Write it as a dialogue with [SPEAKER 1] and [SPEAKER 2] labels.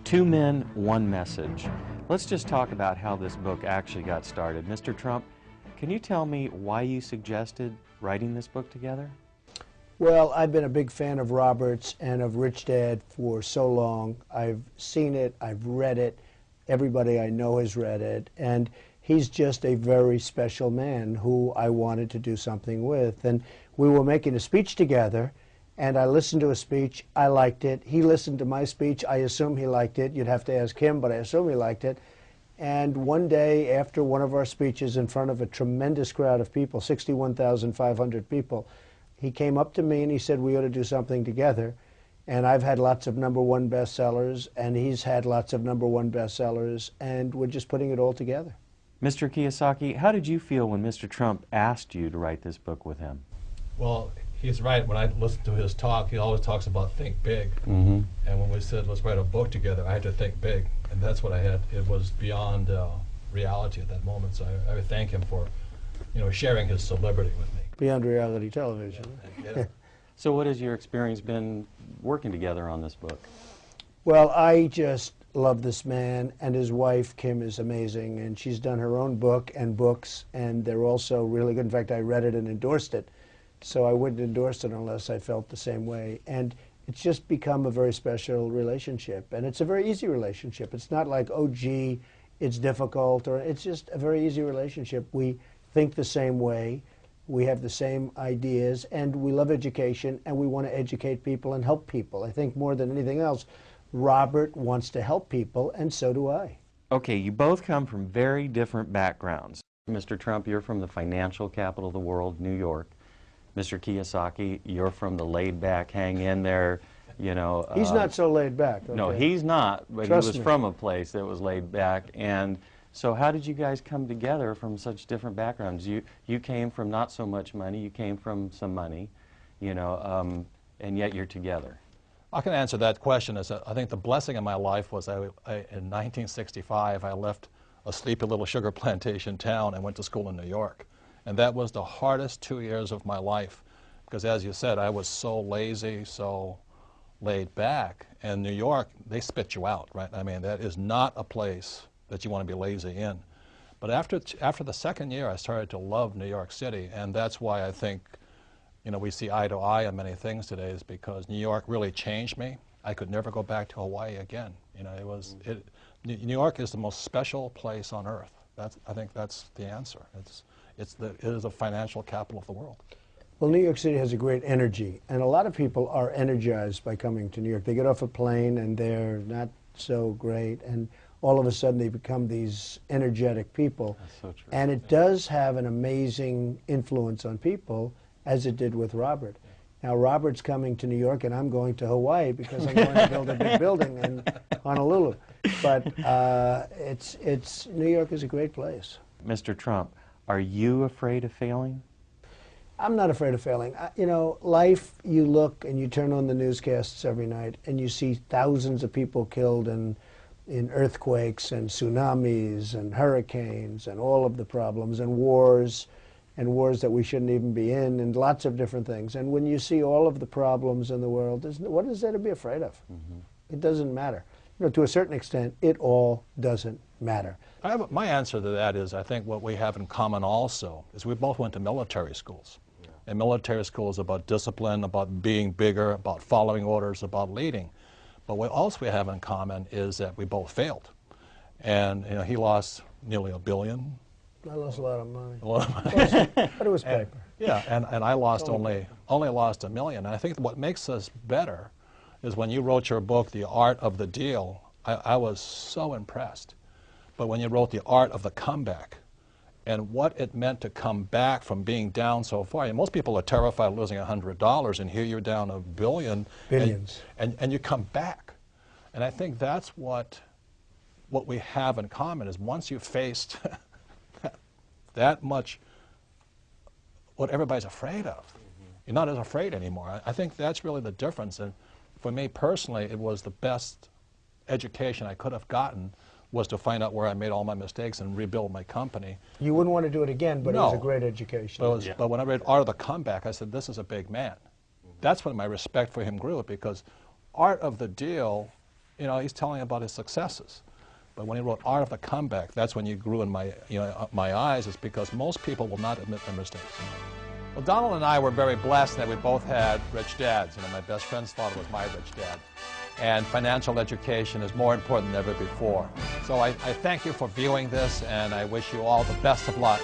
[SPEAKER 1] Two Men, One Message. Let's just talk about how this book actually got started. Mr. Trump, can you tell me why you suggested writing this book together?
[SPEAKER 2] Well, I've been a big fan of Robert's and of Rich Dad for so long. I've seen it, I've read it, everybody I know has read it, and he's just a very special man who I wanted to do something with. And we were making a speech together, and I listened to a speech, I liked it. He listened to my speech, I assume he liked it. You'd have to ask him, but I assume he liked it. And one day, after one of our speeches in front of a tremendous crowd of people, 61,500 people, he came up to me and he said, we ought to do something together. And I've had lots of #1 bestsellers, and he's had lots of #1 bestsellers, and we're just putting it all together.
[SPEAKER 1] Mr. Kiyosaki, how did you feel when Mr. Trump asked you to write this book with him?
[SPEAKER 3] Well, he's right. When I listen to his talk, he always talks about think big.
[SPEAKER 1] Mm-hmm.
[SPEAKER 3] And when we said, let's write a book together, I had to think big. And that's what I had. It was beyond reality at that moment. So I would thank him for, sharing his celebrity with me.
[SPEAKER 2] Beyond reality television.
[SPEAKER 3] Yeah.
[SPEAKER 1] So what has your experience been working together on this book?
[SPEAKER 2] Well, I just love this man, and his wife, Kim, is amazing, and she's done her own book and books, and they're also really good. In fact, I read it and endorsed it, so I wouldn't endorse it unless I felt the same way. And it's just become a very special relationship, and it's a very easy relationship. It's not like, oh, gee, it's difficult, or it's just a very easy relationship. We think the same way. We have the same ideas, and we love education, and we want to educate people and help people. I think more than anything else, Robert wants to help people, and so do I.
[SPEAKER 1] Okay, you both come from very different backgrounds. Mr. Trump, you're from the financial capital of the world, New York. Mr. Kiyosaki, you're from the laid-back, hang-in-there,
[SPEAKER 2] He's not so laid back. Okay?
[SPEAKER 1] No, he's not, but
[SPEAKER 2] Trust
[SPEAKER 1] he was
[SPEAKER 2] me.
[SPEAKER 1] from a place that was laid back. And so how did you guys come together from such different backgrounds? You came from not so much money, you came from some money, and yet you're together.
[SPEAKER 3] I can answer that question. I think the blessing in my life was in 1965, I left a sleepy little sugar plantation town and went to school in New York. And that was the hardest 2 years of my life because, as you said, I was so lazy, so laid back. And New York, they spit you out, right? I mean, that is not a place that you want to be lazy in. But after the second year, I started to love New York City, and that's why I think we see eye to eye on many things today, is because New York really changed me. I could never go back to Hawaii again. New York is the most special place on earth. I think that's the answer. It is a financial capital of the world.
[SPEAKER 2] Well, New York City has a great energy, and a lot of people are energized by coming to New York. They get off a plane and they're not so great, and all of a sudden they become these energetic people.
[SPEAKER 1] That's so true.
[SPEAKER 2] And it does have an amazing influence on people, as it did with Robert. Now, Robert's coming to New York, and I'm going to Hawaii because I'm going to build a big building in Honolulu. But New York is a great place.
[SPEAKER 1] Mr. Trump, are you afraid of failing?
[SPEAKER 2] I'm not afraid of failing. Life, you look and you turn on the newscasts every night, and you see thousands of people killed in earthquakes and tsunamis and hurricanes and all of the problems and wars that we shouldn't even be in, and lots of different things. And when you see all of the problems in the world, what is there to be afraid of? Mm-hmm. It doesn't matter. To a certain extent, it all doesn't matter.
[SPEAKER 3] My answer to that is, I think what we have in common also is we both went to military schools. Yeah. And military school is about discipline, about being bigger, about following orders, about leading. But what else we have in common is that we both failed. And he lost nearly $1 billion.
[SPEAKER 2] I lost a lot of money.
[SPEAKER 3] A lot of money.
[SPEAKER 2] But it was paper.
[SPEAKER 3] Yeah, and I lost only lost $1 million. And I think what makes us better is when you wrote your book, The Art of the Deal, I was so impressed. But when you wrote The Art of the Comeback, and what it meant to come back from being down so far. And most people are terrified of losing $100, and here you're down $1 billion.
[SPEAKER 2] Billions.
[SPEAKER 3] And you come back. And I think that's what we have in common, is once you've faced that much what everybody's afraid of, you're not as afraid anymore. I think that's really the difference. And for me personally, it was the best education I could have gotten, was to find out where I made all my mistakes and rebuild my company.
[SPEAKER 2] You wouldn't want to do it again, but
[SPEAKER 3] No.
[SPEAKER 2] it was a great education.
[SPEAKER 3] But when I read Art of the Comeback, I said, this is a big man. That's when my respect for him grew, because Art of the Deal you know, he's telling about his successes. But when he wrote Art of the Comeback, that's when you grew in my, my eyes, is because most people will not admit their mistakes. Well, Donald and I were very blessed that we both had rich dads. You know, my best friend's father was my rich dad. And financial education is more important than ever before. So I thank you for viewing this, and I wish you all the best of luck.